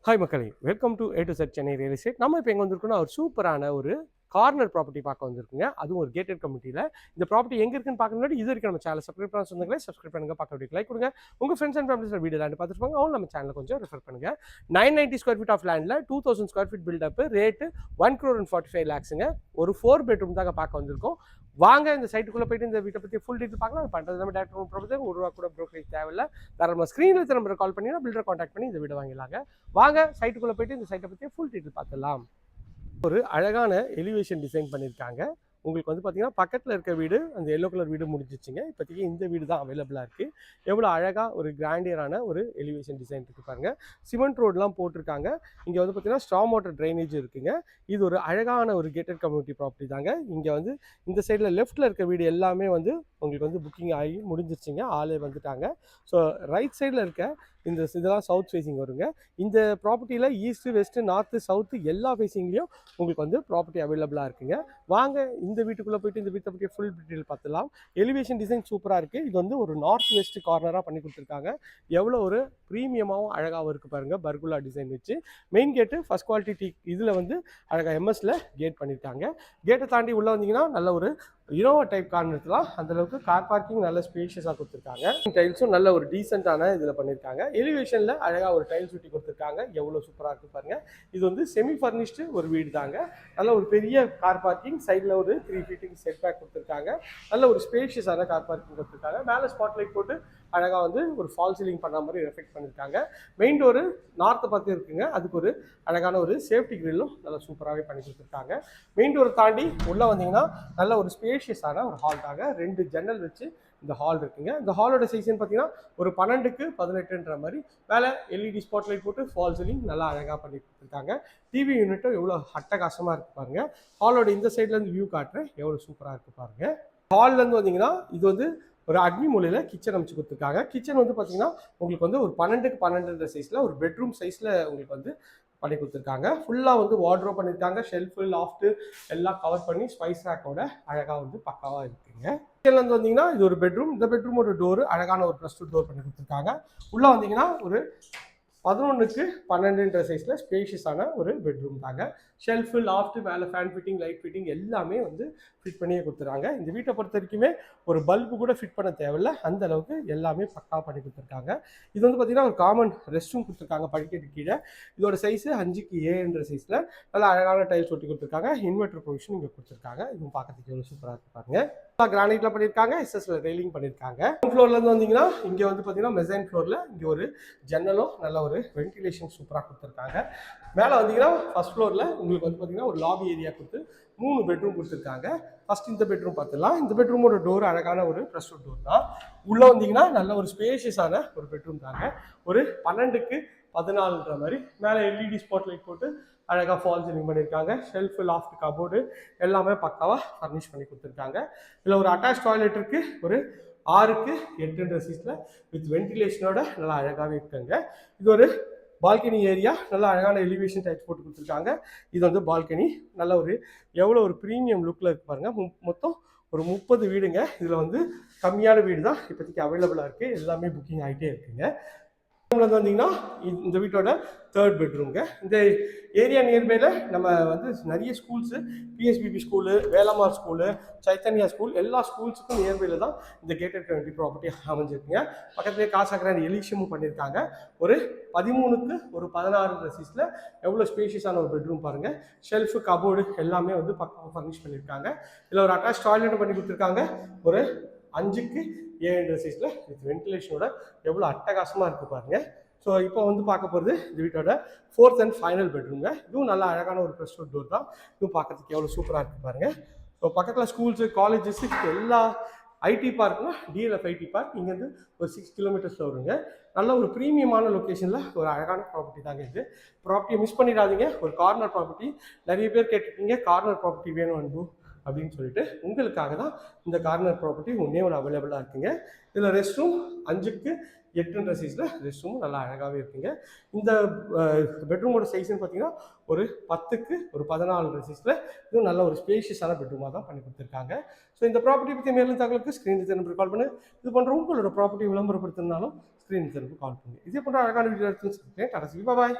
Hi மக்களே, welcome to A to Z Chennai real estate. நம்ம இப்போ எங்கே வந்திருக்கோம்னா ஒரு சூப்பரான ஒரு கார்னர் ப்ராப்பர்ட்டி பார்க்க வந்திருக்குங்க. அதுவும் ஒரு கேட்டட் கம்யூனிட்டியில். இந்த ப்ராப்பர்ட்டி எங்கே இருக்குன்னு பார்க்க முன்னாடி இது வரைக்கும் நம்ம சேனல் சப்ஸ்கிரைப் பண்ண சொந்தங்களே சப்ஸ்கிரைப் பண்ணுங்க, பார்க்க வீடியோ லைக் கொடுங்க. உங்கள் ஃப்ரெண்ட்ஸ் அண்ட் ஃபேமிலிஸில் வீடியோ லேண்ட் பார்த்துருப்பாங்க, அவங்க நம்ம சேனல் கொஞ்சம் ரெஃபர் பண்ணுங்க. 990 ஸ்கொயர் ஃபீட் ஆஃப் லேண்டில் 2000 ஸ்கொயர் ஃபீட் பில்டப், ரேட்டு 1,45,00,000ங்க. ஒரு 4 பெட்ரூம் தாங்க பார்க்க வந்திருக்கோம். வாங்க இந்த சைட்டுக்குள்ளே போயிட்டு இந்த வீட்டை பற்றி ஃபுல் டீட்டெயில் பார்க்கலாம். அது பண்ணுறது நம்ம டேரக்டர் ப்ராப்பர்ட்டி ஒரு ரூபா கூட ப்ரோக்கரேஜ் தேவையில்லை. நம்ம ஸ்க்ரீனில் திரும்ப கால் பண்ணிங்கன்னா பில்டர் கான்டாக்ட் பண்ணி இந்த வீடை வாங்கிடலாங்க. வாங்க சைட்டுக்குள்ளே போயிட்டு இந்த சைட்டை பற்றி ஃபுல் டீட்டெயில் பார்த்துடலாம். ஒரு அழகான எலிவேஷன் டிசைன் பண்ணியிருக்காங்க. உங்களுக்கு வந்து பார்த்தீங்கன்னா பக்கத்தில் இருக்க வீடு அந்த எல்லோ கலர் வீடு முடிஞ்சிச்சுங்க. இப்போதைக்கு இந்த வீடு தான் அவைலபிளாக இருக்குது. எவ்வளோ அழகாக ஒரு கிராண்டியரான ஒரு எலிவேஷன் டிசைன் இருக்குது பாருங்கள். சிமெண்ட் ரோடெலாம் போட்டிருக்காங்க. இங்கே வந்து பார்த்தீங்கன்னா ஸ்ட்ராங் வாட்டர் ட்ரைனேஜ் இருக்குங்க. இது ஒரு அழகான ஒரு கேட்டட் கம்யூனிட்டி ப்ராப்பர்ட்டி தாங்க. இங்கே வந்து இந்த சைடில் லெஃப்ட்டில் இருக்க வீடு எல்லாமே வந்து உங்களுக்கு வந்து புக்கிங் ஆகி முடிஞ்சிருச்சுங்க. ஆளே வந்துட்டாங்க. ஸோ ரைட் சைடில் இருக்க இதெல்லாம் சவுத் ஃபேஸிங் வருங்க. இந்த ப்ராப்பர்ட்டியில் ஈஸ்ட்டு, வெஸ்ட்டு, நார்த்து, சவுத்து எல்லா ஃபேஸிங்லேயும் உங்களுக்கு வந்து ப்ராப்பர்ட்டி அவைலபிளாக இருக்குங்க. வாங்க இந்த வீட்டுக்குள்ளே போயிட்டு இந்த வீட்டை பற்றி ஃபுல் டீட்டெயில் பார்த்துலாம். எலிவேஷன் டிசைன் சூப்பராக இருக்குது. இது வந்து ஒரு நார்த் வெஸ்ட் கார்னராக பண்ணி கொடுத்துருக்காங்க. எவ்வளோ ஒரு ப்ரீமியமாகவும் அழகாகவும் இருக்குது பாருங்கள். பர்குலா டிசைன் வச்சு மெயின் கேட்டு ஃபஸ்ட் குவாலிட்டி டீ இதில் வந்து அழகாக எம்எஸ்ல கேட் பண்ணியிருக்காங்க. கேட்டை தாண்டி உள்ளே வந்தீங்கன்னா நல்ல ஒரு இனோவா டைப் கார் நிறுத்தலாம். அந்தளவுக்கு கார் பார்க்கிங் நல்ல ஸ்பேஷியஸாக கொடுத்துருக்காங்க. டைல்ஸும் நல்ல ஒரு டீசெண்டான இதில் பண்ணியிருக்காங்க. எலிவேஷனில் அழகாக ஒரு டைல்ஸ் ஒட்டி கொடுத்துருக்காங்க. எவ்வளோ சூப்பராக இருக்குது பாருங்கள். இது வந்து செமி ஃபர்னிஷ்டு ஒரு வீடு தாங்க. நல்ல ஒரு பெரிய கார் பார்க்கிங், சைடில் ஒரு 3 ஃபீட்டிங் செட் பேக் கொடுத்துருக்காங்க. நல்ல ஒரு ஸ்பேஷியஸான கார் பார்க்கிங் கொடுத்துருக்காங்க. மேலே ஸ்பாட்லைட் போட்டு அழகாக வந்து ஒரு ஃபால் சீலிங் பண்ண மாதிரி ரெஃபெக்ட் பண்ணியிருக்காங்க. மெயின் டோரு நார்த்தை பார்த்து இருக்குங்க. அதுக்கு ஒரு அழகான ஒரு சேஃப்டி கிரில்லும் நல்லா சூப்பராகவே பண்ணி கொடுத்துருக்காங்க. மெயின் டோரை தாண்டி உள்ளே வந்தீங்கன்னா நல்ல ஒரு ஸ்பேஷியஸான ஒரு ஹால் தாங்க. 2 ஜன்னல் வச்சு இந்த ஹால் இருக்குங்க. இந்த ஹாலோட சைஸ்ன்னு பார்த்தீங்கன்னா ஒரு 12க்கு 18ன்ற மாதிரி மேலே எல்இடி ஸ்பாட்லைட் போட்டு ஃபால் சீலிங் நல்லா அழகாக பண்ணி கொடுத்துருக்காங்க. டிவி யூனிட்டும் எவ்வளோ அட்டகாசமாக இருக்குது பாருங்கள். ஹாலோட இந்த சைட்லேருந்து வியூ காட்டுறேன், எவ்வளோ சூப்பராக இருக்குது பாருங்கள். ஹால்லேருந்து வந்தீங்கன்னா இது வந்து ஒரு அக்னி மூலையில் கிச்சன் அமைச்சு கொடுத்துருக்காங்க. கிச்சன் வந்து பார்த்தீங்கன்னா உங்களுக்கு வந்து ஒரு 12க்கு 12ன்ற சைஸில் ஒரு பெட்ரூம் சைஸில் உங்களுக்கு வந்து பண்ணி கொடுத்துருக்காங்க. ஃபுல்லாக வந்து வார்ட்ரோப் பண்ணியிருக்காங்க. ஷெல்ஃபு, லாஃப்ட்டு எல்லாம் கவர் பண்ணி ஸ்பைஸ் ரேக்கோட அழகாக வந்து பக்காவாக இருக்குங்க. கிச்சன்லேருந்து வந்தீங்கன்னா இது ஒரு பெட்ரூம். இந்த பெட்ரூமோட டோரு அழகான ஒரு ப்ளஸ் 2 டோர் பண்ணி கொடுத்துருக்காங்க. உள்ளே வந்தீங்கன்னா ஒரு 11க்கு 12ன்ற சைஸில் ஸ்பேஷியஸான ஒரு பெட்ரூம் தாங்க. ஷெல்ஃபு, லாஃப்ட்டு, மேலே ஃபேன் ஃபிட்டிங், லைட் ஃபிட்டிங் எல்லாமே வந்து ஃபிட் பண்ணியே கொடுத்துருக்காங்க. இந்த வீட்டை பொறுத்த வரைக்குமே ஒரு பல்பு கூட ஃபிட் பண்ண தேவையில்லை, அந்த அளவுக்கு எல்லாமே பக்காவாக பண்ணி கொடுத்துருக்காங்க. இது வந்து பார்த்தீங்கன்னா ஒரு காமன் ரெஸ்ட் ரூம் கொடுத்துருக்காங்க படிக்கட்டு கீழே. இதோட சைஸு 5க்கு 7ன்ற சைஸில் நல்லா அழகான டைல்ஸ் ஒட்டி கொடுத்துருக்காங்க. இன்வெர்டர் ப்ரொவிஷன் இங்கே கொடுத்துருக்காங்க. இதுவும் பார்க்கறதுக்கு எவ்வளோ சூப்பராக இருப்பாங்க. கிரானைட்ல பண்ணியிருக்காங்க, எஸ்எஸ்ல ரெயிலிங் பண்ணியிருக்காங்க. ஃப்ளோர்லேருந்து வந்தீங்கன்னா இங்கே வந்து பார்த்தீங்கன்னா மெசைன் ஃப்ளோரில் இங்கே ஒரு ஜன்னலும் நல்ல ஒரு வென்டிலேஷன் சூப்பராக கொடுத்துருக்காங்க. மேலே வந்தீங்கன்னா ஃபர்ஸ்ட் ஃப்ளோரில் உங்களுக்கு வந்து பார்த்தீங்கன்னா ஒரு லாபி ஏரியா கொடுத்து 3 பெட்ரூம் கொடுத்துருக்காங்க. ஃபர்ஸ்ட் இந்த பெட்ரூம் பார்த்துலாம். இந்த பெட்ரூமோட டோர் அழகான ஒரு ப்ரெஸ் டோர் தான். உள்ளே வந்தீங்கன்னா நல்ல ஒரு ஸ்பேஷியஸான ஒரு பெட்ரூம் தாங்க. ஒரு 12க்கு 14ன்ற மாதிரி மேலே எல்இடி ஸ்பாட் லைட் போட்டு அழகாக ஃபால் சீலிங் பண்ணியிருக்காங்க. ஷெல்ஃபு, லாஃப்ட், கபோர்டு எல்லாமே பக்காவாக ஃபர்னிஷ் பண்ணி கொடுத்துருக்காங்க. இதில் ஒரு அட்டாச் டாய்லெட் இருக்குது. ஒரு 6க்கு 8ன்ற சைஸில் வித் வென்டிலேஷனோட நல்லா அழகாகவே இருக்குங்க. இது ஒரு பால்கனி ஏரியா. நல்லா அழகான எலிவேஷன் டைப்ஸ் போட்டு கொடுத்துருக்காங்க. இது வந்து பால்கனி நல்ல ஒரு எவ்வளோ ஒரு ப்ரீமியம் லுக்கில் இருக்கு பாருங்கள். மொத்தம் ஒரு 30 வீடுங்க. இதில் வந்து கம்மியான வீடு தான் இப்போதைக்கு அவைலபிளாக இருக்குது. எல்லாமே புக்கிங் ஆகிட்டே இருக்குங்க. வந்தீங்கன்னா இந்த வீட்டோட 3rd பெட்ரூம்ங்க. இந்த ஏரியா நியர்பைல நம்ம வந்து நிறைய schools, PSBB school, Velammal school, Chaitanya school எல்லா ஸ்கூல்ஸுக்கும் நியர்பைல தான் இந்த கேட்டட் கம்யூனிட்டி ப்ராப்பர்ட்டி அமைஞ்சிருக்குங்க. பக்கத்துலேயே காசாகிராண்ட் எலிஷியமும் பண்ணியிருக்காங்க. ஒரு 13க்கு ஒரு 16ன்ற சைஸில் எவ்வளோ ஸ்பேஷியஸான ஒரு பெட்ரூம் பாருங்கள். ஷெல்ஃபு, கபோர்டு எல்லாமே வந்து பக்கம் ஃபர்னிஷ் பண்ணியிருக்காங்க. இதில் ஒரு அட்டாச் டாய்லெட்டும் பண்ணி கொடுத்துருக்காங்க. ஒரு 5க்கு 7ன்ற சைஸில் வித் வென்டிலேஷனோட எவ்வளோ அட்டகாசமாக இருக்குது பாருங்கள். ஸோ இப்போ வந்து பார்க்க போகிறது இந்த வீட்டோட 4th அண்ட் ஃபைனல் பெட்ரூம்ங்க. இதுவும் நல்லா அழகான ஒரு ப்ரெஸ் டோர் தான். இதுவும் பார்க்கறதுக்கு எவ்வளோ சூப்பராக இருக்குது பாருங்கள். ஸோ பக்கத்தில் ஸ்கூல்ஸு, காலேஜஸ் எல்லா ஐடி பார்க்னா டிஎல்எஃப் ஐடி பார்க் இங்கேருந்து ஒரு 6 கிலோமீட்டர்ஸில் வருங்க. நல்ல ஒரு ப்ரீமியமான லொக்கேஷனில் ஒரு அழகான ப்ராப்பர்ட்டி தாங்க இது. ப்ராப்பர்ட்டியை மிஸ் பண்ணிடாதீங்க. ஒரு கார்னர் ப்ராப்பர்ட்டி. நிறைய பேர் கேட்டுருக்கீங்க கார்னர் ப்ராப்பர்ட்டி வேணும் அன்பு அப்படின்னு சொல்லிட்டு, உங்களுக்காக தான் இந்த கார்னர் ப்ராப்பர்ட்டி ஒன்றே ஒன்று அவைலபிளாக இருக்குங்க. இதில் ரெஸ்ட் ரூம் 5க்கு 8ன்ற சைஸில் ரெஸ்ட் ரூமும் நல்லா அழகாகவே இருக்குங்க. இந்த பெட்ரூமோட சைஸ்ன்னு பார்த்தீங்கன்னா ஒரு 10க்கு ஒரு 14ன்ற சைஸில் இதுவும் நல்ல ஒரு ஸ்பேஷியஸான பெட்ரூமாக தான் பண்ணி கொடுத்துருக்காங்க. ஸோ இந்த ப்ராப்பர்ட்டி பற்றி மேலும் தகவலுக்கு ஸ்க்ரீன் நம்பருக்கு கால் பண்ணி இது பண்ணுற உங்களோட ப்ராப்பர்ட்டி விளம்பரப்படுத்தினாலும் ஸ்க்ரீன் நம்பருக்கு கால் பண்ணுங்க. இதே போன்ற அழகான வீடியோ எடுத்துன்னு சொல்லிட்டேன். கடைசி பாய்.